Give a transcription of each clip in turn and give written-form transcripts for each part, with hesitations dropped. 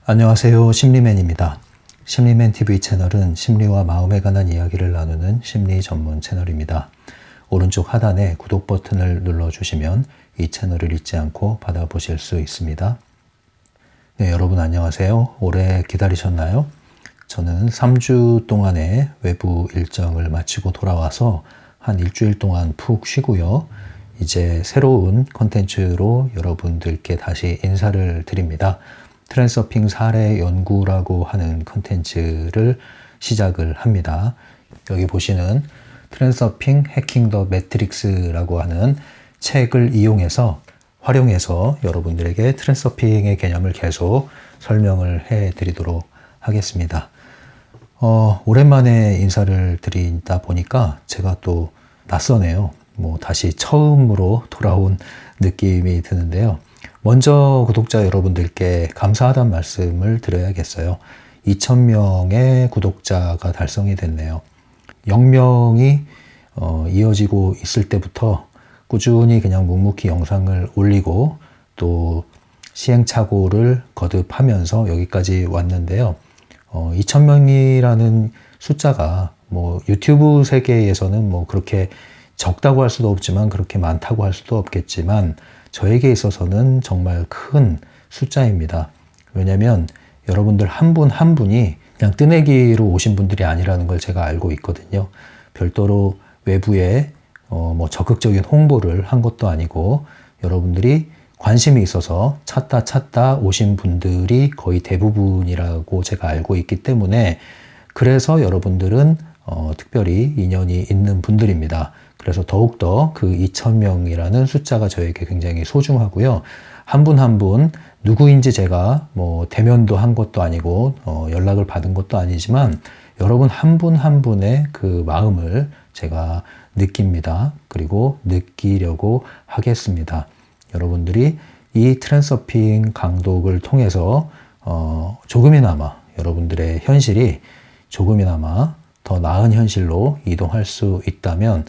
안녕하세요. 심리맨입니다. 심리맨 TV 채널은 심리와 마음에 관한 이야기를 나누는 심리 전문 채널입니다. 오른쪽 하단에 구독 버튼을 눌러주시면 이 채널을 잊지 않고 받아보실 수 있습니다. 네, 여러분 안녕하세요. 오래 기다리셨나요? 저는 3주 동안의 외부 일정을 마치고 돌아와서 한 일주일 동안 푹 쉬고요. 이제 새로운 콘텐츠로 여러분들께 다시 인사를 드립니다. 트랜서핑 사례 연구라고 하는 콘텐츠를 시작을 합니다. 여기 보시는 트랜서핑 해킹 더 매트릭스라고 하는 책을 활용해서 여러분들에게 트랜서핑의 개념을 계속 설명을 해 드리도록 하겠습니다. 오랜만에 인사를 드리다 보니까 제가 또 낯서네요. 다시 처음으로 돌아온 느낌이 드는데요. 먼저 구독자 여러분들께 감사하다는 말씀을 드려야겠어요. 2,000명의 구독자가 달성이 됐네요. 0명이 이어지고 있을 때부터 꾸준히 그냥 묵묵히 영상을 올리고 또 시행착오를 거듭하면서 여기까지 왔는데요. 2,000명이라는 숫자가 유튜브 세계에서는 그렇게 적다고 할 수도 없지만 그렇게 많다고 할 수도 없겠지만 저에게 있어서는 정말 큰 숫자입니다. 왜냐면 여러분들 한 분 한 분이 그냥 뜨내기로 오신 분들이 아니라는 걸 제가 알고 있거든요. 별도로 외부에 적극적인 홍보를 한 것도 아니고 여러분들이 관심이 있어서 찾다 오신 분들이 거의 대부분이라고 제가 알고 있기 때문에 그래서 여러분들은 특별히 인연이 있는 분들입니다. 그래서 더욱더 그 2,000명이라는 숫자가 저에게 굉장히 소중하고요. 한 분 한 분 누구인지 제가 대면도 한 것도 아니고 연락을 받은 것도 아니지만 여러분 한 분 한 분의 그 마음을 제가 느낍니다. 그리고 느끼려고 하겠습니다. 여러분들이 이 트랜서핑 강독을 통해서 조금이나마 여러분들의 현실이 조금이나마 더 나은 현실로 이동할 수 있다면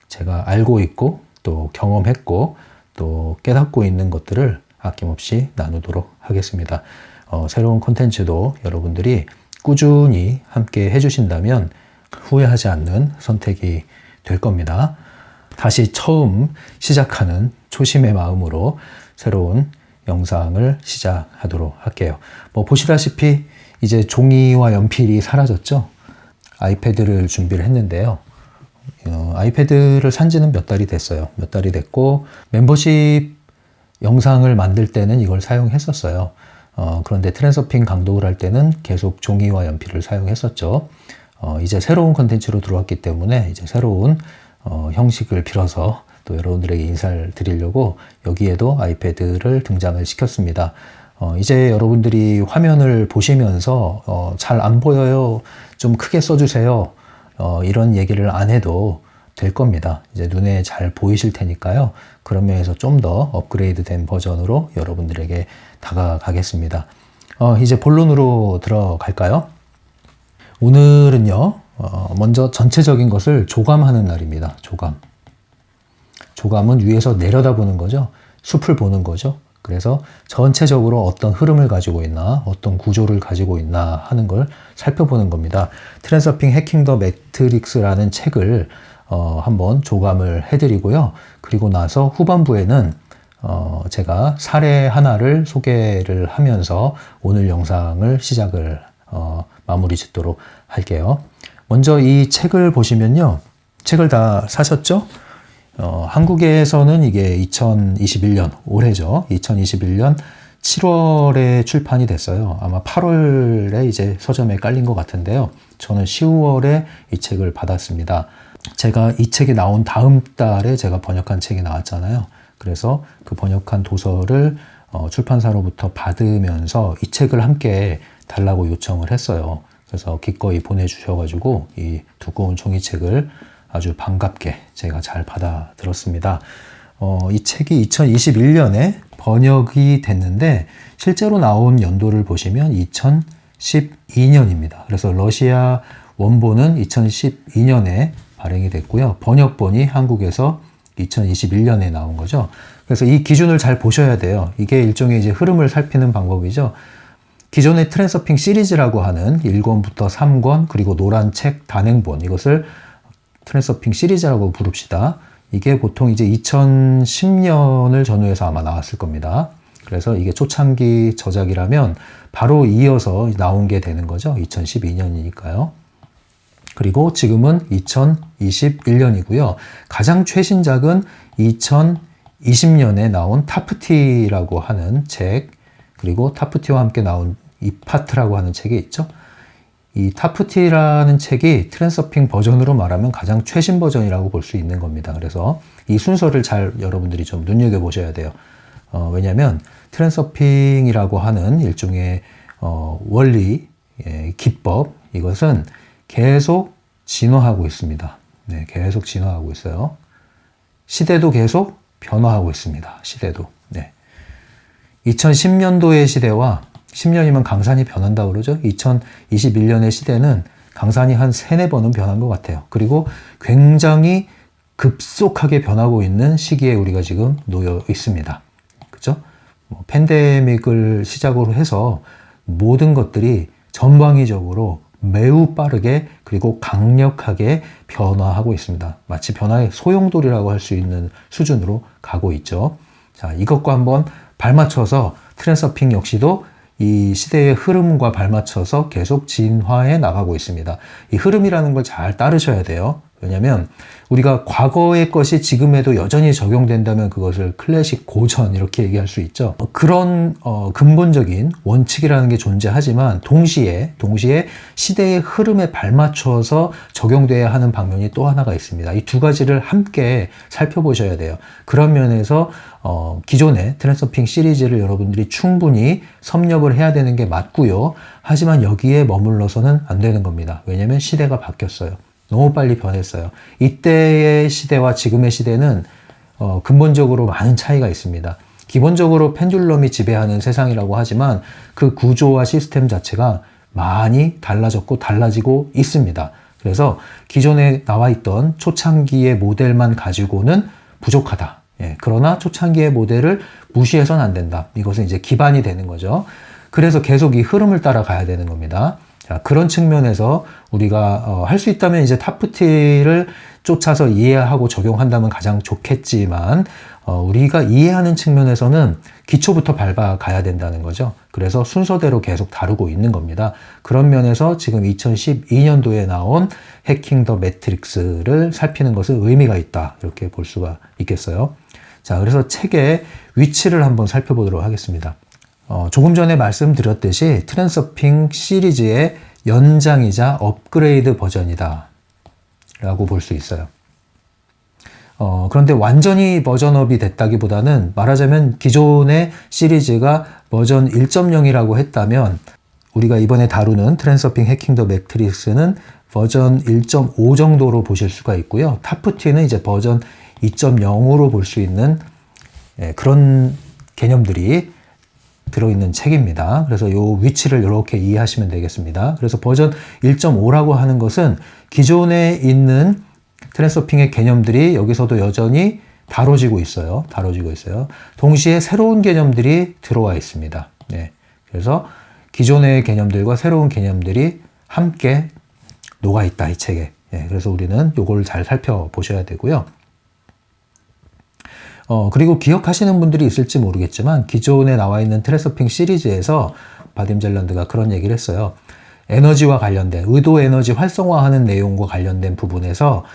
제가 알고 있고 또 경험했고 또 깨닫고 있는 것들을 아낌없이 나누도록 하겠습니다. 새로운 콘텐츠도 여러분들이 꾸준히 함께 해주신다면 후회하지 않는 선택이 될 겁니다. 다시 처음 시작하는 초심의 마음으로 새로운 영상을 시작하도록 할게요. 보시다시피 이제 종이와 연필이 사라졌죠? 아이패드를 준비를 했는데요. 아이패드를 산 지는 몇 달이 됐어요. 몇 달이 됐고 멤버십 영상을 만들 때는 이걸 사용했었어요. 그런데 트랜서핑 강독을 할 때는 계속 종이와 연필을 사용했었죠. 이제 새로운 콘텐츠로 들어왔기 때문에 이제 새로운 형식을 빌어서 또 여러분들에게 인사를 드리려고 여기에도 아이패드를 등장을 시켰습니다. 이제 여러분들이 화면을 보시면서 잘 안 보여요. 좀 크게 써주세요. 이런 얘기를 안 해도 될 겁니다. 이제 눈에 잘 보이실 테니까요. 그런 면에서 좀 더 업그레이드 된 버전으로 여러분들에게 다가가겠습니다. 이제 본론으로 들어갈까요? 오늘은요, 먼저 전체적인 것을 조감하는 날입니다. 조감은 위에서 내려다보는 거죠. 숲을 보는 거죠. 그래서 전체적으로 어떤 흐름을 가지고 있나, 어떤 구조를 가지고 있나 하는 걸 살펴보는 겁니다. 트랜서핑 해킹 더 매트릭스라는 책을 한번 조감을 해드리고요. 그리고 나서 후반부에는 제가 사례 하나를 소개를 하면서 오늘 영상을 시작을 마무리 짓도록 할게요. 먼저 이 책을 보시면요. 책을 다 사셨죠? 한국에서는 이게 2021년, 올해죠. 2021년 7월에 출판이 됐어요. 아마 8월에 이제 서점에 깔린 것 같은데요. 저는 10월에 이 책을 받았습니다. 제가 이 책이 나온 다음 달에 제가 번역한 책이 나왔잖아요. 그래서 그 번역한 도서를 출판사로부터 받으면서 이 책을 함께 달라고 요청을 했어요. 그래서 기꺼이 보내주셔가지고 이 두꺼운 종이책을 아주 반갑게 제가 잘 받아들었습니다. 이 책이 2021년에 번역이 됐는데 실제로 나온 연도를 보시면 2012년입니다. 그래서 러시아 원본은 2012년에 발행이 됐고요. 번역본이 한국에서 2021년에 나온 거죠. 그래서 이 기준을 잘 보셔야 돼요. 이게 일종의 이제 흐름을 살피는 방법이죠. 기존의 트랜서핑 시리즈라고 하는 1권부터 3권 그리고 노란 책 단행본, 이것을 트랜서핑 시리즈라고 부릅시다. 이게 보통 이제 2010년을 전후해서 아마 나왔을 겁니다. 그래서 이게 초창기 저작이라면 바로 이어서 나온 게 되는 거죠. 2012년이니까요. 그리고 지금은 2021년이고요. 가장 최신작은 2020년에 나온 타프티라고 하는 책, 그리고 타프티와 함께 나온 이파트라고 하는 책이 있죠. 이 타프티라는 책이 트랜서핑 버전으로 말하면 가장 최신 버전이라고 볼 수 있는 겁니다. 그래서 이 순서를 잘 여러분들이 좀 눈여겨보셔야 돼요. 왜냐하면 트랜서핑이라고 하는 일종의 원리, 기법, 이것은 계속 진화하고 있습니다. 네, 계속 진화하고 있어요. 시대도 계속 변화하고 있습니다. 시대도. 네. 2010년도의 시대와 10년이면 강산이 변한다고 그러죠. 2021년의 시대는 강산이 한 3, 4번은 변한 것 같아요. 그리고 굉장히 급속하게 변하고 있는 시기에 우리가 지금 놓여 있습니다. 그죠? 팬데믹을 시작으로 해서 모든 것들이 전방위적으로 매우 빠르게 그리고 강력하게 변화하고 있습니다. 마치 변화의 소용돌이라고 할 수 있는 수준으로 가고 있죠. 자, 이것과 한번 발맞춰서 트랜서핑 역시도 이 시대의 흐름과 발맞춰서 계속 진화해 나가고 있습니다. 이 흐름이라는 걸 잘 따르셔야 돼요. 왜냐하면 우리가 과거의 것이 지금에도 여전히 적용된다면 그것을 클래식 고전 이렇게 얘기할 수 있죠. 그런 근본적인 원칙이라는 게 존재하지만 동시에 시대의 흐름에 발맞춰서 적용돼야 하는 방면이 또 하나가 있습니다. 이 두 가지를 함께 살펴보셔야 돼요. 그런 면에서 기존의 트랜서핑 시리즈를 여러분들이 충분히 섭렵을 해야 되는 게 맞고요. 하지만 여기에 머물러서는 안 되는 겁니다. 왜냐하면 시대가 바뀌었어요. 너무 빨리 변했어요. 이때의 시대와 지금의 시대는 근본적으로 많은 차이가 있습니다. 기본적으로 펜듈럼이 지배하는 세상이라고 하지만 그 구조와 시스템 자체가 많이 달라졌고 달라지고 있습니다. 그래서 기존에 나와 있던 초창기의 모델만 가지고는 부족하다. 그러나 초창기의 모델을 무시해서는 안 된다. 이것은 이제 기반이 되는 거죠. 그래서 계속 이 흐름을 따라가야 되는 겁니다. 자, 그런 측면에서 우리가 할 수 있다면 이제 타프티를 쫓아서 이해하고 적용한다면 가장 좋겠지만 우리가 이해하는 측면에서는 기초부터 밟아가야 된다는 거죠. 그래서 순서대로 계속 다루고 있는 겁니다. 그런 면에서 지금 2012년도에 나온 해킹 더 매트릭스를 살피는 것은 의미가 있다. 이렇게 볼 수가 있겠어요. 자, 그래서 책의 위치를 한번 살펴보도록 하겠습니다. 조금 전에 말씀드렸듯이 트랜서핑 시리즈의 연장이자 업그레이드 버전이다 라고 볼 수 있어요. 그런데 완전히 버전업이 됐다기보다는 말하자면 기존의 시리즈가 버전 1.0이라고 했다면 우리가 이번에 다루는 트랜서핑 해킹 더 매트릭스는 버전 1.5 정도로 보실 수가 있고요. 타프티는 이제 버전 2.0으로 볼 수 있는 그런 개념들이 들어있는 책입니다. 그래서 이 위치를 이렇게 이해하시면 되겠습니다. 그래서 버전 1.5라고 하는 것은 기존에 있는 트랜서핑의 개념들이 여기서도 여전히 다뤄지고 있어요. 동시에 새로운 개념들이 들어와 있습니다. 네. 그래서 기존의 개념들과 새로운 개념들이 함께 녹아 있다, 이 책에. 네. 그래서 우리는 이걸 잘 살펴보셔야 되고요. 그리고 기억하시는 분들이 있을지 모르겠지만 기존에 나와 있는 트랜서핑 시리즈에서 바딤 젤란드가 그런 얘기를 했어요. 에너지와 관련된, 의도 에너지 활성화하는 내용과 관련된 부분에서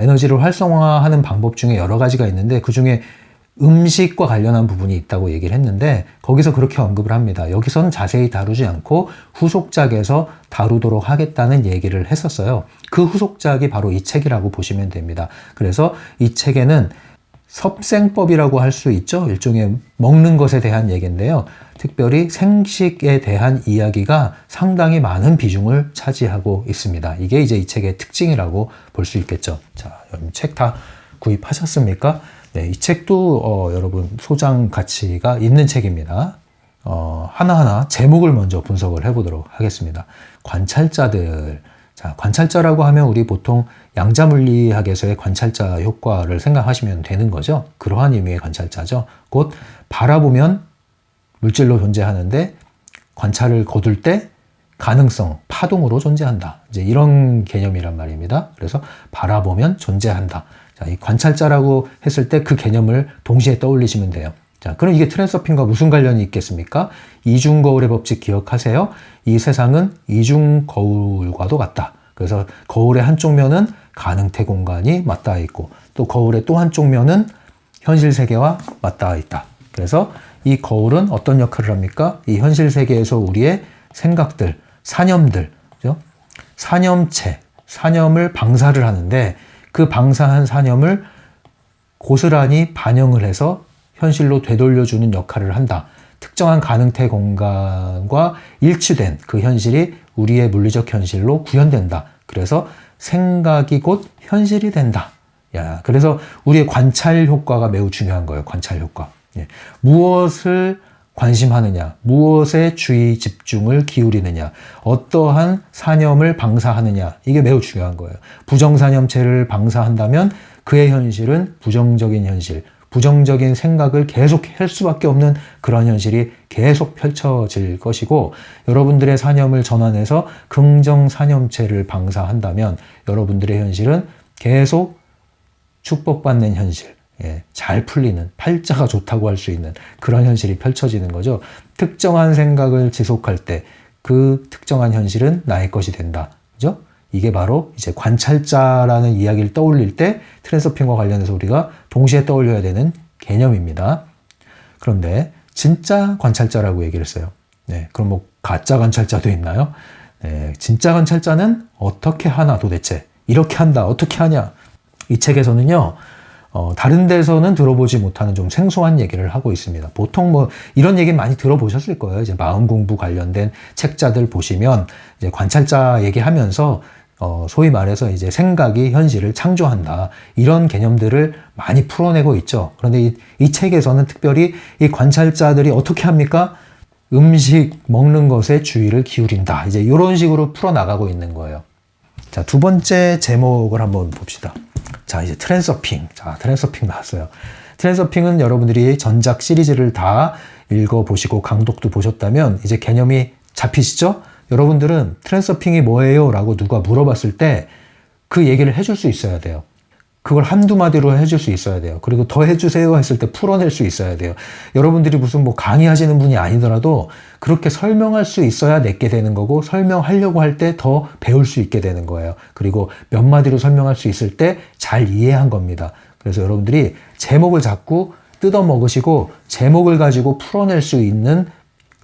에너지를 활성화하는 방법 중에 여러 가지가 있는데 그 중에 음식과 관련한 부분이 있다고 얘기를 했는데 거기서 그렇게 언급을 합니다. 여기서는 자세히 다루지 않고 후속작에서 다루도록 하겠다는 얘기를 했었어요. 그 후속작이 바로 이 책이라고 보시면 됩니다. 그래서 이 책에는 섭생법이라고 할 수 있죠. 일종의 먹는 것에 대한 얘기인데요. 특별히 생식에 대한 이야기가 상당히 많은 비중을 차지하고 있습니다. 이게 이제 이 책의 특징이라고 볼 수 있겠죠. 자, 여러분 책 다 구입하셨습니까? 네, 이 책도 여러분 소장 가치가 있는 책입니다. 하나하나 제목을 먼저 분석을 해보도록 하겠습니다. 관찰자들. 자, 관찰자라고 하면 우리 보통 양자물리학에서의 관찰자 효과를 생각하시면 되는 거죠. 그러한 의미의 관찰자죠. 곧 바라보면 물질로 존재하는데 관찰을 거둘 때 가능성, 파동으로 존재한다. 이제 이런 개념이란 말입니다. 그래서 바라보면 존재한다. 자, 이 관찰자라고 했을 때 그 개념을 동시에 떠올리시면 돼요. 자, 그럼 이게 트랜서핑과 무슨 관련이 있겠습니까? 이중거울의 법칙 기억하세요? 이 세상은 이중거울과도 같다. 그래서 거울의 한쪽 면은 가능태 공간이 맞닿아 있고 또 거울의 또 한쪽 면은 현실 세계와 맞닿아 있다. 그래서 이 거울은 어떤 역할을 합니까? 이 현실 세계에서 우리의 생각들, 사념들, 그죠? 사념체, 사념을 방사를 하는데 그 방사한 사념을 고스란히 반영을 해서 현실로 되돌려주는 역할을 한다. 특정한 가능태 공간과 일치된 그 현실이 우리의 물리적 현실로 구현된다. 그래서 생각이 곧 현실이 된다. 야, 그래서 우리의 관찰 효과가 매우 중요한 거예요. 관찰 효과. 예. 무엇을 관심하느냐, 무엇에 주의 집중을 기울이느냐, 어떠한 사념을 방사하느냐, 이게 매우 중요한 거예요. 부정사념체를 방사한다면 그의 현실은 부정적인 현실, 부정적인 생각을 계속 할 수밖에 없는 그런 현실이 계속 펼쳐질 것이고, 여러분들의 사념을 전환해서 긍정 사념체를 방사한다면 여러분들의 현실은 계속 축복받는 현실, 예, 잘 풀리는, 팔자가 좋다고 할 수 있는 그런 현실이 펼쳐지는 거죠. 특정한 생각을 지속할 때 그 특정한 현실은 나의 것이 된다. 그죠? 이게 바로 이제 관찰자라는 이야기를 떠올릴 때 트랜서핑과 관련해서 우리가 동시에 떠올려야 되는 개념입니다. 그런데 진짜 관찰자라고 얘기를 했어요. 네, 그럼 뭐 가짜 관찰자도 있나요? 네, 진짜 관찰자는 어떻게 하나 도대체? 이렇게 한다. 어떻게 하냐? 이 책에서는요. 다른 데서는 들어보지 못하는 좀 생소한 얘기를 하고 있습니다. 보통 뭐 이런 얘기 많이 들어보셨을 거예요. 이제 마음 공부 관련된 책자들 보시면 이제 관찰자 얘기하면서 소위 말해서 이제 생각이 현실을 창조한다. 이런 개념들을 많이 풀어내고 있죠. 그런데 이 책에서는 특별히 이 관찰자들이 어떻게 합니까? 음식 먹는 것에 주의를 기울인다. 이제 이런 식으로 풀어나가고 있는 거예요. 자, 두 번째 제목을 한번 봅시다. 자, 이제 트랜서핑. 자, 트랜서핑 나왔어요. 트랜서핑은 여러분들이 전작 시리즈를 다 읽어보시고 강독도 보셨다면 이제 개념이 잡히시죠? 여러분들은 트랜서핑이 뭐예요? 라고 누가 물어봤을 때 그 얘기를 해줄 수 있어야 돼요. 그걸 한두 마디로 해줄 수 있어야 돼요. 그리고 더 해주세요 했을 때 풀어낼 수 있어야 돼요. 여러분들이 무슨 뭐 강의하시는 분이 아니더라도 그렇게 설명할 수 있어야 내게 되는 거고 설명하려고 할 때 더 배울 수 있게 되는 거예요. 그리고 몇 마디로 설명할 수 있을 때 잘 이해한 겁니다. 그래서 여러분들이 제목을 자꾸 뜯어 먹으시고 제목을 가지고 풀어낼 수 있는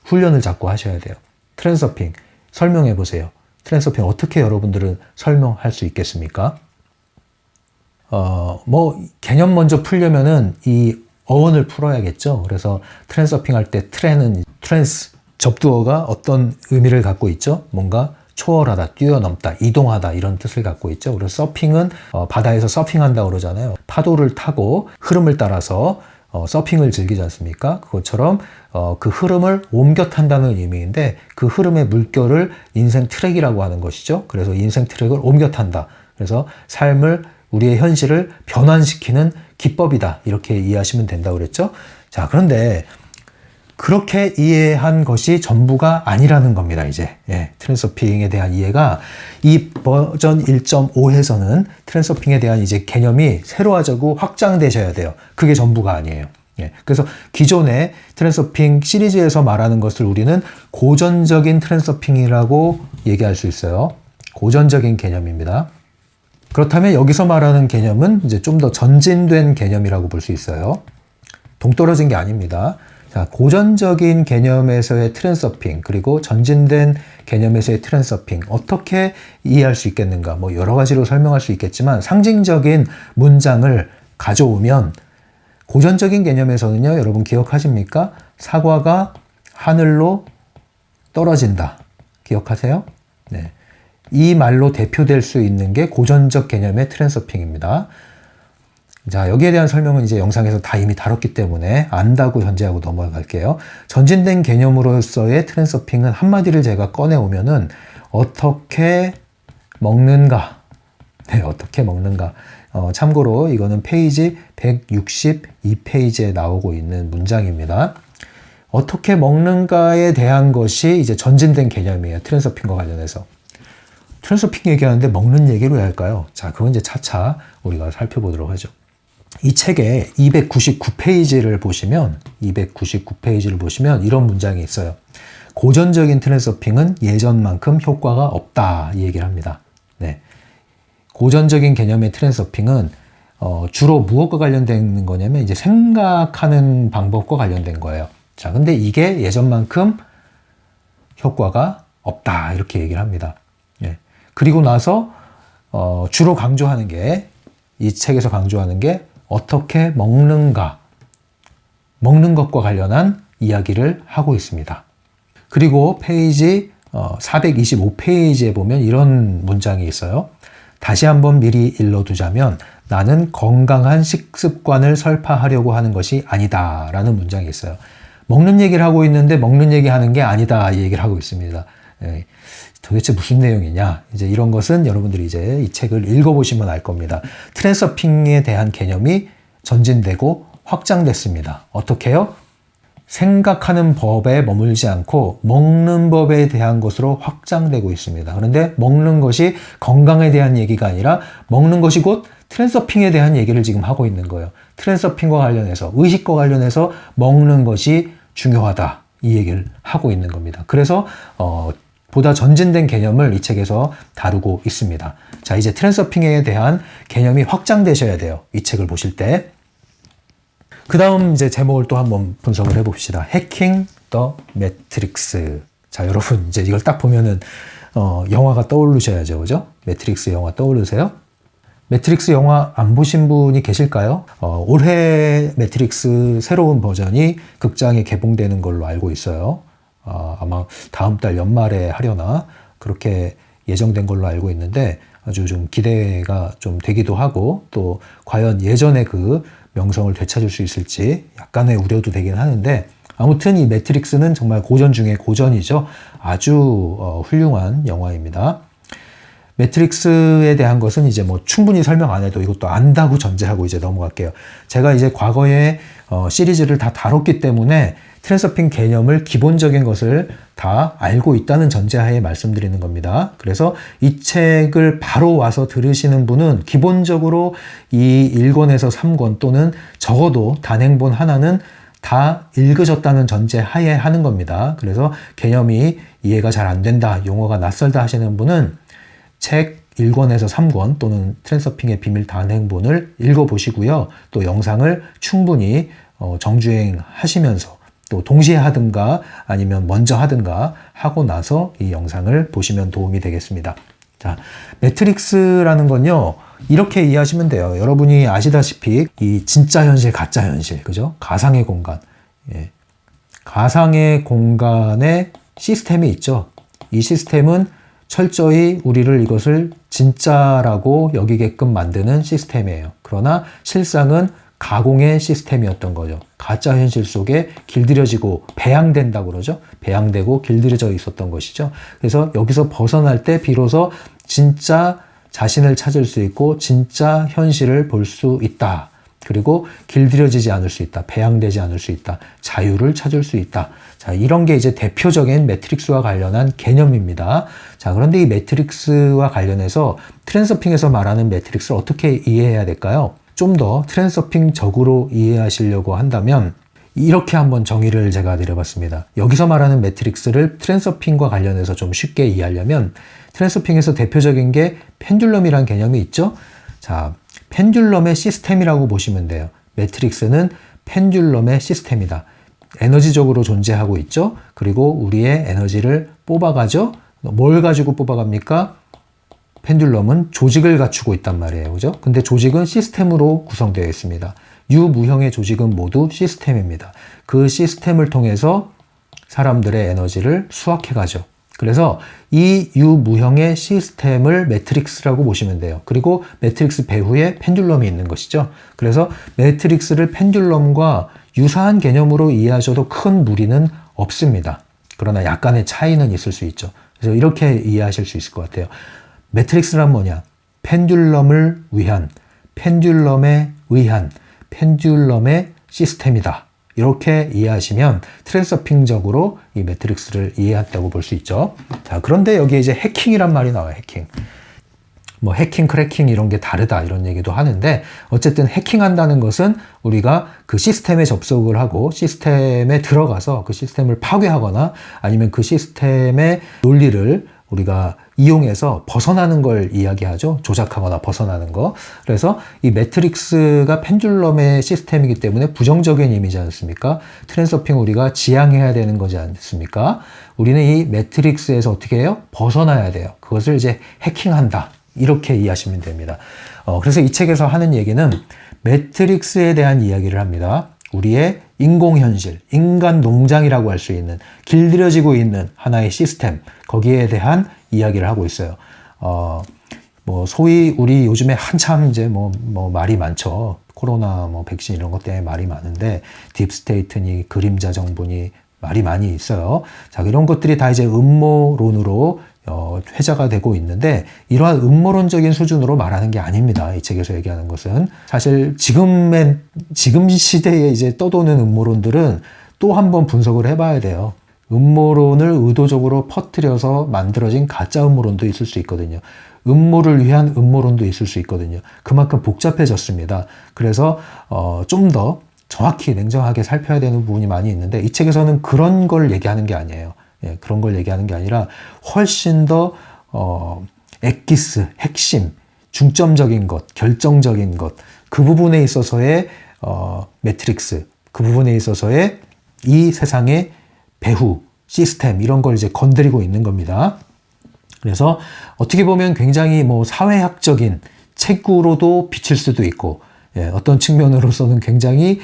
훈련을 자꾸 하셔야 돼요. 트랜서핑 설명해 보세요. 트랜서핑 어떻게 여러분들은 설명할 수 있겠습니까? 뭐 개념 먼저 풀려면은 이 어원을 풀어야겠죠. 그래서 트랜서핑 할 때 트랜은 트랜스 접두어가 어떤 의미를 갖고 있죠? 뭔가 초월하다, 뛰어넘다, 이동하다 이런 뜻을 갖고 있죠. 그래서 서핑은 바다에서 서핑한다 그러잖아요. 파도를 타고 흐름을 따라서 서핑을 즐기지 않습니까? 그것처럼 그 흐름을 옮겨 탄다는 의미인데 그 흐름의 물결을 인생 트랙이라고 하는 것이죠. 그래서 인생 트랙을 옮겨 탄다. 그래서 삶을 우리의 현실을 변환시키는 기법이다. 이렇게 이해하시면 된다고 그랬죠. 자, 그런데 그렇게 이해한 것이 전부가 아니라는 겁니다. 이제 트랜서핑에 대한 이해가 이 버전 1.5에서는 트랜서핑에 대한 이제 개념이 새로워지고 확장되셔야 돼요. 그게 전부가 아니에요. 그래서 기존의 트랜서핑 시리즈에서 말하는 것을 우리는 고전적인 트랜서핑이라고 얘기할 수 있어요. 고전적인 개념입니다. 그렇다면 여기서 말하는 개념은 이제 좀 더 전진된 개념이라고 볼 수 있어요. 동떨어진 게 아닙니다. 자, 고전적인 개념에서의 트랜서핑 그리고 전진된 개념에서의 트랜서핑 어떻게 이해할 수 있겠는가? 뭐 여러 가지로 설명할 수 있겠지만 상징적인 문장을 가져오면 고전적인 개념에서는요, 여러분 기억하십니까? 사과가 하늘로 떨어진다. 기억하세요? 네. 이 말로 대표될 수 있는 게 고전적 개념의 트랜서핑입니다. 자, 여기에 대한 설명은 이제 영상에서 다 이미 다뤘기 때문에 안다고 전제하고 넘어갈게요. 전진된 개념으로서의 트랜서핑은 한마디를 제가 꺼내오면은 어떻게 먹는가? 네, 어떻게 먹는가? 참고로 이거는 페이지 162페이지에 나오고 있는 문장입니다. 어떻게 먹는가에 대한 것이 이제 전진된 개념이에요. 트랜서핑과 관련해서. 트랜서핑 얘기하는데 먹는 얘기를 왜 할까요? 자, 그건 이제 차차 우리가 살펴보도록 하죠. 이 책의 299페이지를 보시면 이런 문장이 있어요. 고전적인 트랜서핑은 예전만큼 효과가 없다. 이 얘기를 합니다. 네. 고전적인 개념의 트랜서핑은 주로 무엇과 관련된 거냐면 이제 생각하는 방법과 관련된 거예요. 자, 근데 이게 예전만큼 효과가 없다. 이렇게 얘기를 합니다. 예. 그리고 나서 주로 강조하는 게, 이 책에서 강조하는 게 어떻게 먹는가, 먹는 것과 관련한 이야기를 하고 있습니다. 그리고 페이지 425페이지에 보면 이런 문장이 있어요. 다시 한번 미리 일러두자면 나는 건강한 식습관을 설파하려고 하는 것이 아니다 라는 문장이 있어요. 먹는 얘기를 하고 있는데 먹는 얘기 하는 게 아니다 이 얘기를 하고 있습니다. 예, 도대체 무슨 내용이냐, 이제 이런 것은 여러분들이 이제 이 책을 읽어보시면 알 겁니다. 트랜서핑에 대한 개념이 전진되고 확장됐습니다. 어떻게요? 생각하는 법에 머물지 않고 먹는 법에 대한 것으로 확장되고 있습니다. 그런데 먹는 것이 건강에 대한 얘기가 아니라 먹는 것이 곧 트랜서핑에 대한 얘기를 지금 하고 있는 거예요. 트랜서핑과 관련해서, 의식과 관련해서 먹는 것이 중요하다 이 얘기를 하고 있는 겁니다. 그래서 보다 전진된 개념을 이 책에서 다루고 있습니다. 자, 이제 트랜서핑에 대한 개념이 확장되셔야 돼요. 이 책을 보실 때. 그 다음 이제 제목을 또 한번 분석을 해봅시다. 해킹 더 매트릭스. 자, 여러분 이제 이걸 딱 보면은 영화가 떠오르셔야죠, 그죠? 매트릭스 영화 떠오르세요? 매트릭스 영화 안 보신 분이 계실까요? 올해 매트릭스 새로운 버전이 극장에 개봉되는 걸로 알고 있어요. 아마 다음 달 연말에 하려나 그렇게 예정된 걸로 알고 있는데 아주 좀 기대가 좀 되기도 하고, 또 과연 예전의 그 명성을 되찾을 수 있을지 약간의 우려도 되긴 하는데, 아무튼 이 매트릭스는 정말 고전 중에 고전이죠. 아주 훌륭한 영화입니다. 매트릭스에 대한 것은 이제 뭐 충분히 설명 안 해도 이것도 안다고 전제하고 이제 넘어갈게요. 제가 이제 과거에 시리즈를 다 다뤘기 때문에 트랜서핑 개념을, 기본적인 것을 다 알고 있다는 전제하에 말씀드리는 겁니다. 그래서 이 책을 바로 와서 들으시는 분은 기본적으로 이 1권에서 3권 또는 적어도 단행본 하나는 다 읽으셨다는 전제하에 하는 겁니다. 그래서 개념이 이해가 잘 안 된다, 용어가 낯설다 하시는 분은 책 1권에서 3권 또는 트랜서핑의 비밀 단행본을 읽어보시고요. 또 영상을 충분히 정주행 하시면서 또 동시에 하든가 아니면 먼저 하든가 하고 나서 이 영상을 보시면 도움이 되겠습니다. 자, 매트릭스라는 건요, 이렇게 이해하시면 돼요. 여러분이 아시다시피 이 진짜 현실, 가짜 현실, 그죠? 가상의 공간. 예. 가상의 공간에 시스템이 있죠. 이 시스템은 철저히 우리를 이것을 진짜라고 여기게끔 만드는 시스템이에요. 그러나 실상은 가공의 시스템이었던 거죠. 가짜 현실 속에 길들여지고 배양된다고 그러죠. 배양되고 길들여져 있었던 것이죠. 그래서 여기서 벗어날 때 비로소 진짜 자신을 찾을 수 있고 진짜 현실을 볼 수 있다. 그리고 길들여지지 않을 수 있다. 배양되지 않을 수 있다. 자유를 찾을 수 있다. 자, 이런 게 이제 대표적인 매트릭스와 관련한 개념입니다. 자, 그런데 이 매트릭스와 관련해서 트랜서핑에서 말하는 매트릭스를 어떻게 이해해야 될까요? 좀 더 트랜서핑적으로 이해하시려고 한다면 이렇게 한번 정의를 제가 내려봤습니다. 여기서 말하는 매트릭스를 트랜서핑과 관련해서 좀 쉽게 이해하려면 트랜서핑에서 대표적인 게 펜듈럼이라는 개념이 있죠. 자, 펜듈럼의 시스템이라고 보시면 돼요. 매트릭스는 펜듈럼의 시스템이다. 에너지적으로 존재하고 있죠. 그리고 우리의 에너지를 뽑아가죠. 뭘 가지고 뽑아갑니까? 펜듈럼은 조직을 갖추고 있단 말이에요. 그죠? 근데 조직은 시스템으로 구성되어 있습니다. 유무형의 조직은 모두 시스템입니다. 그 시스템을 통해서 사람들의 에너지를 수확해 가죠. 그래서 이 유무형의 시스템을 매트릭스라고 보시면 돼요. 그리고 매트릭스 배후에 펜듈럼이 있는 것이죠. 그래서 매트릭스를 펜듈럼과 유사한 개념으로 이해하셔도 큰 무리는 없습니다. 그러나 약간의 차이는 있을 수 있죠. 그래서 이렇게 이해하실 수 있을 것 같아요. 매트릭스란 뭐냐? 펜듈럼을 위한, 펜듈럼에 의한, 펜듈럼의 시스템이다. 이렇게 이해하시면 트랜스서핑적으로 이 매트릭스를 이해했다고 볼 수 있죠. 자, 그런데 여기에 이제 해킹이란 말이 나와요. 해킹. 뭐 해킹, 크래킹 이런 게 다르다 이런 얘기도 하는데 어쨌든 해킹한다는 것은 우리가 그 시스템에 접속을 하고 시스템에 들어가서 그 시스템을 파괴하거나 아니면 그 시스템의 논리를 우리가 이용해서 벗어나는 걸 이야기하죠. 조작하거나 벗어나는 거. 그래서 이 매트릭스가 펜듈럼의 시스템이기 때문에 부정적인 의미지 않습니까? 트랜스서핑 우리가 지향해야 되는 거지 않습니까? 우리는 이 매트릭스에서 어떻게 해요? 벗어나야 돼요. 그것을 이제 해킹한다. 이렇게 이해하시면 됩니다. 그래서 이 책에서 하는 얘기는 매트릭스에 대한 이야기를 합니다. 우리의 인공현실, 인간 농장이라고 할 수 있는 길들여지고 있는 하나의 시스템, 거기에 대한 이야기를 하고 있어요. 뭐 소위 우리 요즘에 한참 이제 뭐 말이 많죠. 코로나 뭐 백신 이런 것 때문에 말이 많은데 딥스테이트니 그림자 정부니 말이 많이 있어요. 자, 이런 것들이 다 이제 음모론으로 회자가 되고 있는데 이러한 음모론적인 수준으로 말하는 게 아닙니다. 이 책에서 얘기하는 것은 사실 지금 시대에 이제 떠도는 음모론들은 또 한번 분석을 해봐야 돼요. 음모론을 의도적으로 퍼뜨려서 만들어진 가짜 음모론도 있을 수 있거든요. 음모를 위한 음모론도 있을 수 있거든요. 그만큼 복잡해졌습니다. 그래서 좀 더 정확히 냉정하게 살펴야 되는 부분이 많이 있는데 이 책에서는 그런 걸 얘기하는 게 아니에요. 예, 그런 걸 얘기하는 게 아니라 훨씬 더 엑기스, 핵심, 중점적인 것, 결정적인 것, 그 부분에 있어서의 매트릭스, 그 부분에 있어서의 이 세상의 배후, 시스템 이런 걸 이제 건드리고 있는 겁니다. 그래서 어떻게 보면 굉장히 뭐 사회학적인 책으로도 비칠 수도 있고 예, 어떤 측면으로서는 굉장히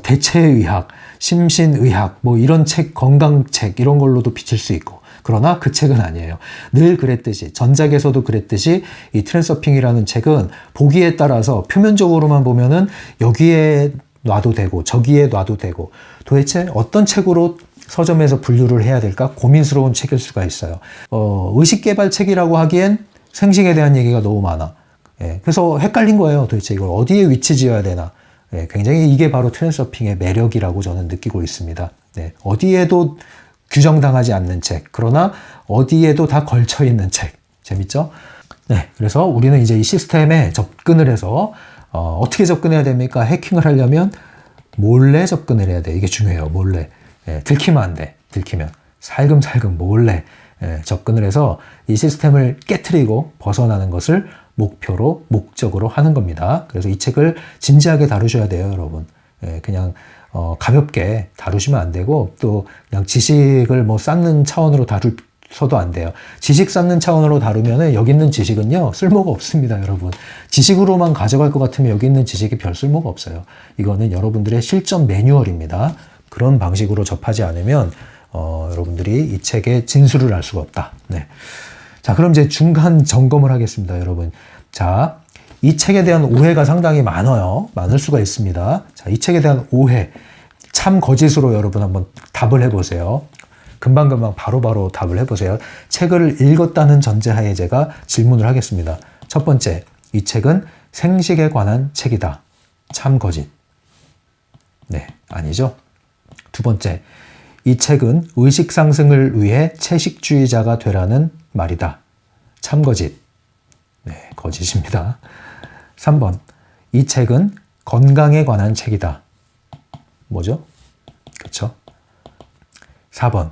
대체의학, 심신의학 뭐 이런 책, 건강책 이런 걸로도 비칠 수 있고 그러나 그 책은 아니에요. 늘 그랬듯이 전작에서도 그랬듯이 이 트랜스서핑이라는 책은 보기에 따라서 표면적으로만 보면은 여기에 놔도 되고 저기에 놔도 되고 도대체 어떤 책으로 서점에서 분류를 해야 될까 고민스러운 책일 수가 있어요. 의식개발 책이라고 하기엔 생식에 대한 얘기가 너무 많아. 예, 그래서 헷갈린 거예요. 도대체 이걸 어디에 위치 지어야 되나. 예, 굉장히 이게 바로 트랜스서핑의 매력이라고 저는 느끼고 있습니다. 네, 어디에도 규정당하지 않는 책, 그러나 어디에도 다 걸쳐 있는 책. 재밌죠? 네, 그래서 우리는 이제 이 시스템에 접근을 해서 어떻게 접근해야 됩니까? 해킹을 하려면 몰래 접근을 해야 돼. 이게 중요해요. 몰래. 예, 들키면 안 돼. 들키면 살금살금 몰래 접근을 해서 이 시스템을 깨트리고 벗어나는 것을 목표로, 목적으로 하는 겁니다. 그래서 이 책을 진지하게 다루셔야 돼요, 여러분. 예, 그냥 가볍게 다루시면 안 되고 또 그냥 지식을 뭐 쌓는 차원으로 다루서도 안 돼요. 지식 쌓는 차원으로 다루면은 여기 있는 지식은요 쓸모가 없습니다, 여러분. 지식으로만 가져갈 것 같으면 여기 있는 지식이 별 쓸모가 없어요. 이거는 여러분들의 실전 매뉴얼입니다. 그런 방식으로 접하지 않으면 여러분들이 이 책의 진수를 알 수가 없다. 네. 자, 그럼 이제 중간 점검을 하겠습니다, 여러분. 자, 이 책에 대한 오해가 상당히 많아요. 많을 수가 있습니다. 자, 이 책에 대한 오해, 참 거짓으로 여러분 한번 답을 해보세요. 금방금방 바로바로 답을 해보세요. 책을 읽었다는 전제하에 제가 질문을 하겠습니다. 첫 번째, 이 책은 생식에 관한 책이다. 참 거짓. 네, 아니죠. 두 번째, 이 책은 의식 상승을 위해 채식주의자가 되라는 말이다. 참 거짓. 네, 거짓입니다. 3번, 이 책은 건강에 관한 책이다. 뭐죠? 그렇죠? 4번,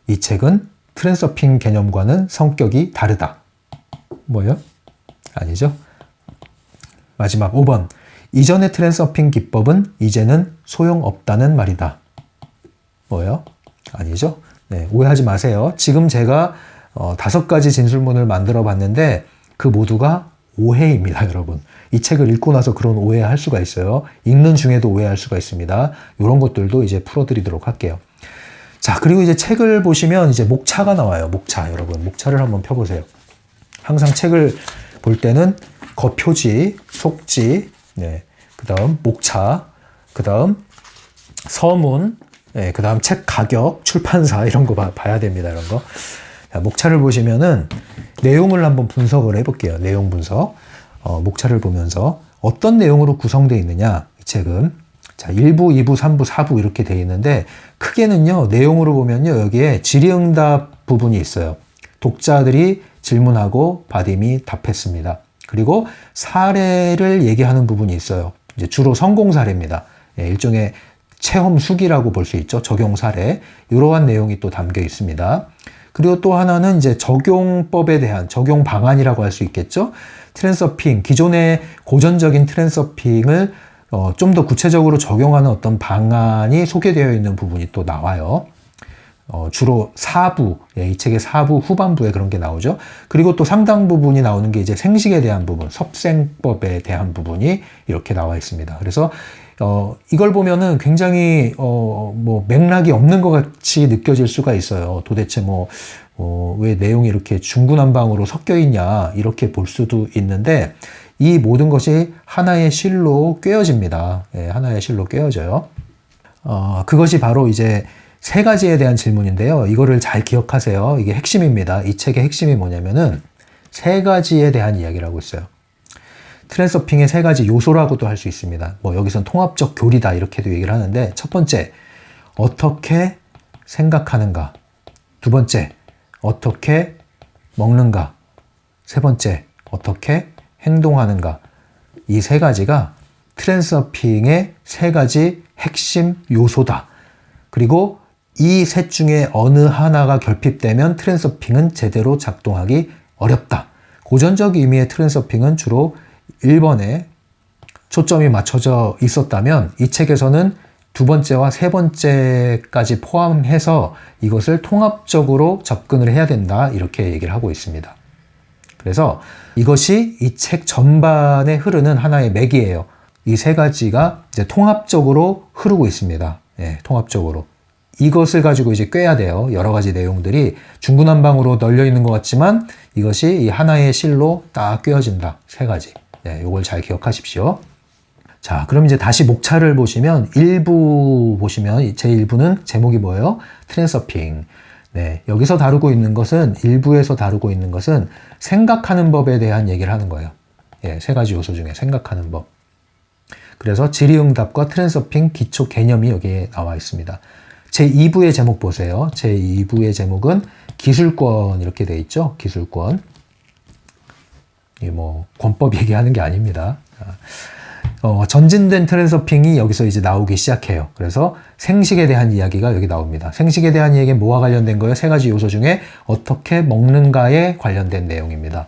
이 책은 트랜스서핑 개념과는 성격이 다르다. 뭐요? 아니죠? 마지막 5번, 이전의 트랜스서핑 기법은 이제는 소용없다는 말이다. 뭐요? 아니죠? 네, 오해하지 마세요. 지금 제가 5가지 진술문을 만들어 봤는데 그 모두가 오해입니다, 여러분. 이 책을 읽고 나서 그런 오해할 수가 있어요. 읽는 중에도 오해할 수가 있습니다. 이런 것들도 이제 풀어드리도록 할게요. 자, 그리고 이제 책을 보시면 이제 목차가 나와요. 목차, 여러분. 목차를 한번 펴보세요. 항상 책을 볼 때는 겉표지, 속지, 네, 그 다음 목차, 그 다음 서문, 네, 그 다음 책 가격, 출판사 이런 거 봐야 됩니다. 이런 거. 자, 목차를 보시면은 내용을 한번 분석을 해볼게요. 내용 분석. 목차를 보면서 어떤 내용으로 구성되어 있느냐. 이 책은 자, 1부, 2부, 3부, 4부 이렇게 되어 있는데 크게는요, 내용으로 보면요, 여기에 질의응답 부분이 있어요. 독자들이 질문하고 바딤이 답했습니다. 그리고 사례를 얘기하는 부분이 있어요. 이제 주로 성공 사례입니다. 예, 일종의 체험 수기라고 볼 수 있죠. 적용 사례. 이러한 내용이 또 담겨 있습니다. 그리고 또 하나는 이제 적용법에 대한 적용 방안이라고 할 수 있겠죠. 트랜서핑, 기존의 고전적인 트랜서핑을 좀 더 구체적으로 적용하는 어떤 방안이 소개되어 있는 부분이 또 나와요. 주로 4부, 예, 이 책의 4부 후반부에 그런 게 나오죠. 그리고 또 상당 부분이 나오는 게 이제 생식에 대한 부분, 섭생법에 대한 부분이 이렇게 나와 있습니다. 그래서 이걸 보면은 굉장히 뭐 맥락이 없는 것 같이 느껴질 수가 있어요. 도대체 왜 내용이 이렇게 중구난방으로 섞여 있냐 이렇게 볼 수도 있는데 이 모든 것이 하나의 실로 꿰어집니다. 예, 하나의 실로 꿰어져요. 그것이 바로 이제 세 가지에 대한 질문인데요. 이거를 잘 기억하세요. 이게 핵심입니다. 이 책의 핵심이 뭐냐면은 세 가지에 대한 이야기를 하고 있어요. 트랜서핑의 세 가지 요소라고도 할 수 있습니다. 뭐 여기선 통합적 교리다 이렇게도 얘기를 하는데 첫 번째, 어떻게 생각하는가. 두 번째, 어떻게 먹는가. 세 번째, 어떻게 행동하는가. 이 세 가지가 트랜서핑의 세 가지 핵심 요소다. 그리고 이 셋 중에 어느 하나가 결핍되면 트랜서핑은 제대로 작동하기 어렵다. 고전적 의미의 트랜서핑은 주로 1번에 초점이 맞춰져 있었다면 이 책에서는 두 번째와 세 번째까지 포함해서 이것을 통합적으로 접근을 해야 된다. 이렇게 얘기를 하고 있습니다. 그래서 이것이 이 책 전반에 흐르는 하나의 맥이에요. 이 세 가지가 이제 통합적으로 흐르고 있습니다. 예, 통합적으로. 이것을 가지고 이제 꿰야 돼요. 여러 가지 내용들이 중구난방으로 널려 있는 것 같지만 이것이 이 하나의 실로 딱 꿰어진다. 세 가지. 네, 이걸 잘 기억하십시오. 자, 그럼 이제 다시 목차를 보시면 1부 보시면 제 1부는 제목이 뭐예요? 트랜서핑. 네, 여기서 다루고 있는 것은 1부에서 다루고 있는 것은 생각하는 법에 대한 얘기를 하는 거예요. 예, 세 가지 요소 중에 생각하는 법. 그래서 질의응답과 트랜서핑 기초 개념이 여기에 나와 있습니다. 제2부의 제목 보세요. 제2부의 제목은 기술권 이렇게 돼 있죠. 기술권. 이 뭐 권법 얘기하는 게 아닙니다. 전진된 트랜서핑이 여기서 이제 나오기 시작해요. 그래서 생식에 대한 이야기가 여기 나옵니다. 생식에 대한 이야기는 뭐와 관련된 거예요? 세 가지 요소 중에 어떻게 먹는가에 관련된 내용입니다.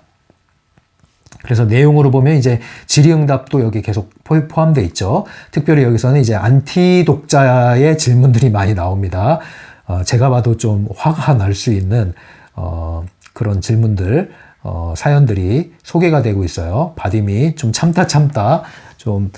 그래서 내용으로 보면 이제 질의응답도 여기 계속 포함되어 있죠. 특별히 여기서는 이제 안티 독자의 질문들이 많이 나옵니다. 제가 봐도 좀 화가 날 수 있는 그런 질문들, 사연들이 소개가 되고 있어요. 바딤이 좀 참다 좀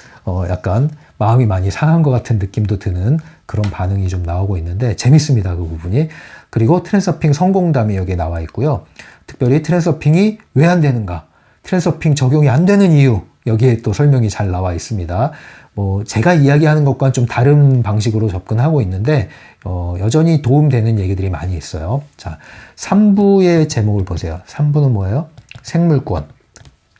약간 마음이 많이 상한 것 같은 느낌도 드는 그런 반응이 좀 나오고 있는데 재밌습니다. 그 부분이. 그리고 트랜서핑 성공담이 여기에 나와 있고요. 특별히 트랜서핑이 왜 안 되는가? 트랜서핑 적용이 안 되는 이유, 여기에 또 설명이 잘 나와 있습니다. 뭐 제가 이야기하는 것과는 좀 다른 방식으로 접근하고 있는데 여전히 도움되는 얘기들이 많이 있어요. 자, 3부의 제목을 보세요. 3부는 뭐예요? 생물권.